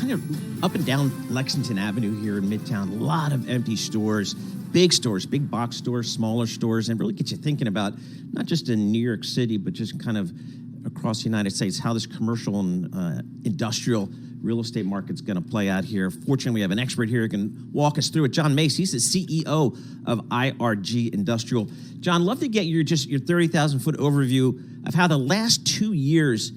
kind of up and down Lexington Avenue here in Midtown, a lot of empty stores, big box stores, smaller stores, and really get you thinking about not just in New York City, but just kind of across the United States, how this commercial and industrial real estate market's going to play out here. Fortunately, we have an expert here who can walk us through it. John Mase, he's the CEO of IRG Industrial. John, love to get your 30,000-foot overview of how the last 2 years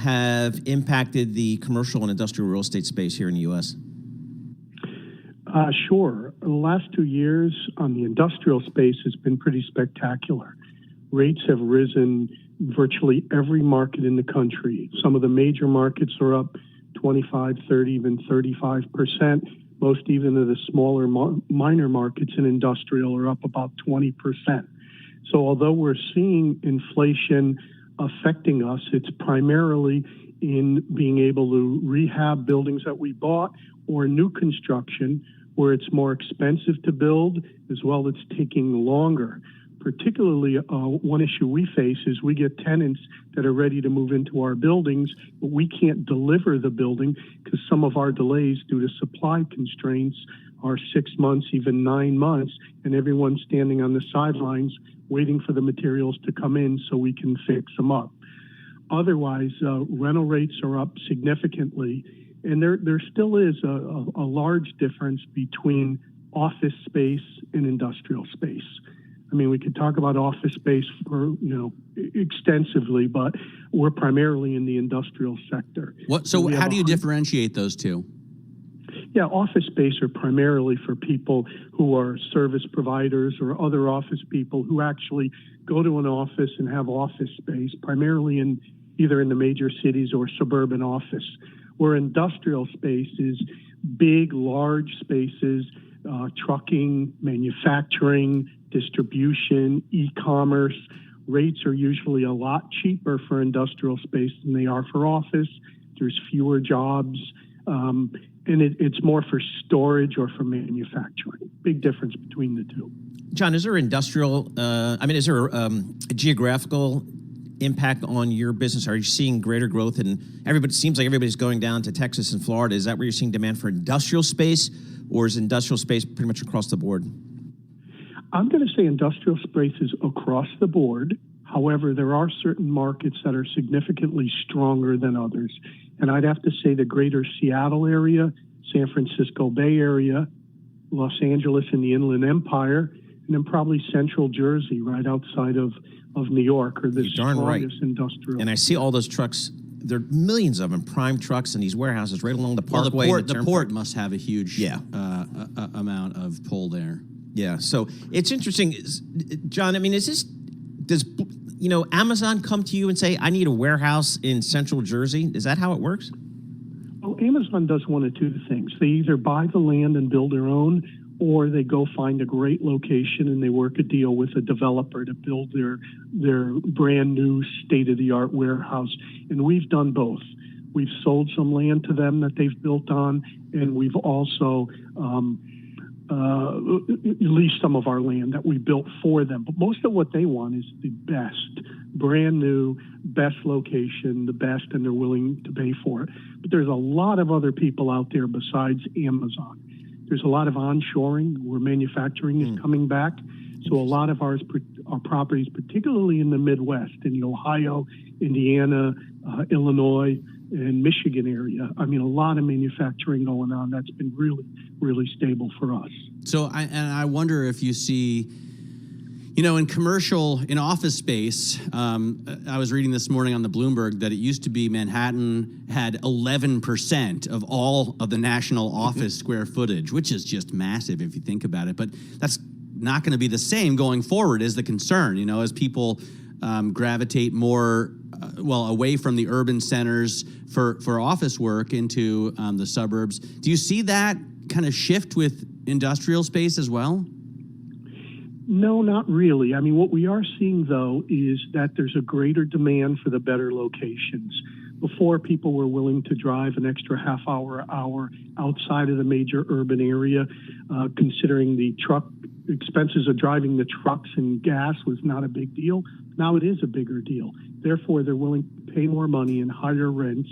have impacted the commercial and industrial real estate space here in the U.S. Sure. The last 2 years on the industrial space has been pretty spectacular. Rates have risen virtually every market in the country. Some of the major markets are up 25, 30, even 35%. Most even of the smaller minor markets in industrial are up about 20%. So although we're seeing inflation affecting us, it's primarily in being able to rehab buildings that we bought or new construction where it's more expensive to build, as well it's taking longer. Particularly, one issue we face is we get tenants that are ready to move into our buildings, but we can't deliver the building because some of our delays due to supply constraints are 6 months, even 9 months, and everyone's standing on the sidelines waiting for the materials to come in so we can fix them up. Otherwise, rental rates are up significantly, and there still is a large difference between office space and industrial space. I mean, we could talk about office space for, extensively, but we're primarily in the industrial sector. So how do you differentiate those two? Yeah, office space are primarily for people who are service providers or other office people who actually go to an office and have office space, primarily in either in the major cities or suburban office. Where industrial space is big, large spaces, trucking, manufacturing, distribution, e-commerce. Rates are usually a lot cheaper for industrial space than they are for office. There's fewer jobs, and it's more for storage or for manufacturing. Big difference between the two. John, is there industrial, is there a geographical impact on your business? Are you seeing greater growth? And seems like everybody's going down to Texas and Florida. Is that where you're seeing demand for industrial space, or is industrial space pretty much across the board? I'm going to say industrial space is across the board. However, there are certain markets that are significantly stronger than others. And I'd have to say the greater Seattle area, San Francisco Bay Area, Los Angeles and the Inland Empire, and then probably Central Jersey, right outside of New York, are the strongest industrial. And I see all those trucks. There are millions of them, prime trucks in these warehouses right along the parkway. Well, the port must have a huge amount of pull there. Yeah, so it's interesting, John. I mean, does Amazon come to you and say, "I need a warehouse in Central Jersey"? Is that how it works? Well, Amazon does one of two things. They either buy the land and build their own, or they go find a great location and they work a deal with a developer to build their brand new state-of-the-art warehouse. And we've done both. We've sold some land to them that they've built on, and we've also leased some of our land that we built for them. But most of what they want is the best, brand new, best location, the best, and they're willing to pay for it. But there's a lot of other people out there besides Amazon. There's a lot of onshoring where manufacturing is coming back. So a lot of our properties, particularly in the Midwest, in the Ohio, Indiana, Illinois, and Michigan area. I mean, a lot of manufacturing going on. That's been really, really stable for us. So I wonder if you see, in office space, I was reading this morning on the Bloomberg that it used to be Manhattan had 11% of all of the national office square footage, which is just massive if you think about it. But that's not going to be the same going forward is the concern, as people gravitate more away from the urban centers for office work into the suburbs. Do you see that kind of shift with industrial space as well? No, not really. I mean, what we are seeing, though, is that there's a greater demand for the better locations. Before, people were willing to drive an extra half hour outside of the major urban area, considering the truck expenses of driving the trucks and gas was not a big deal. Now it is a bigger deal. Therefore, they're willing to pay more money and higher rents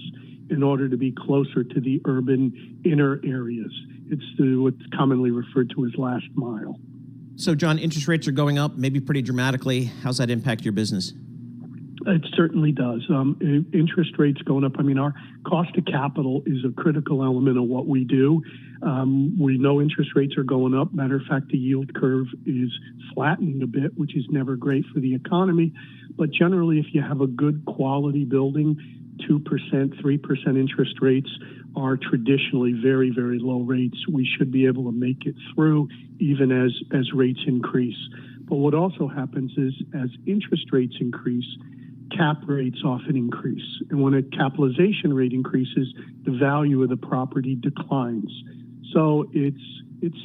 in order to be closer to the urban inner areas. It's what's commonly referred to as last mile. So, John, interest rates are going up, maybe pretty dramatically. How's that impact your business? It certainly does. Interest rates going up. I mean, our cost of capital is a critical element of what we do. We know interest rates are going up. Matter of fact, the yield curve is flattening a bit, which is never great for the economy. But generally, if you have a good quality building, 2%, 3% interest rates are traditionally very, very low rates. We should be able to make it through even as rates increase. But what also happens is as interest rates increase, cap rates often increase. And when a capitalization rate increases, the value of the property declines. So it's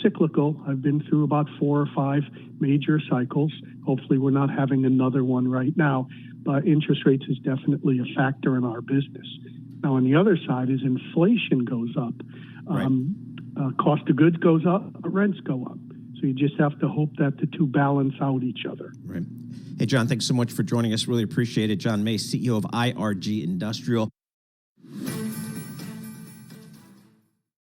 cyclical. I've been through about 4 or 5 major cycles. Hopefully we're not having another one right now. But interest rates is definitely a factor in our business. Now, on the other side is inflation goes up. Right. Cost of goods goes up, rents go up. So you just have to hope that the two balance out each other. Right. Hey, John, thanks so much for joining us. Really appreciate it. John Mase, CEO of IRG Industrial.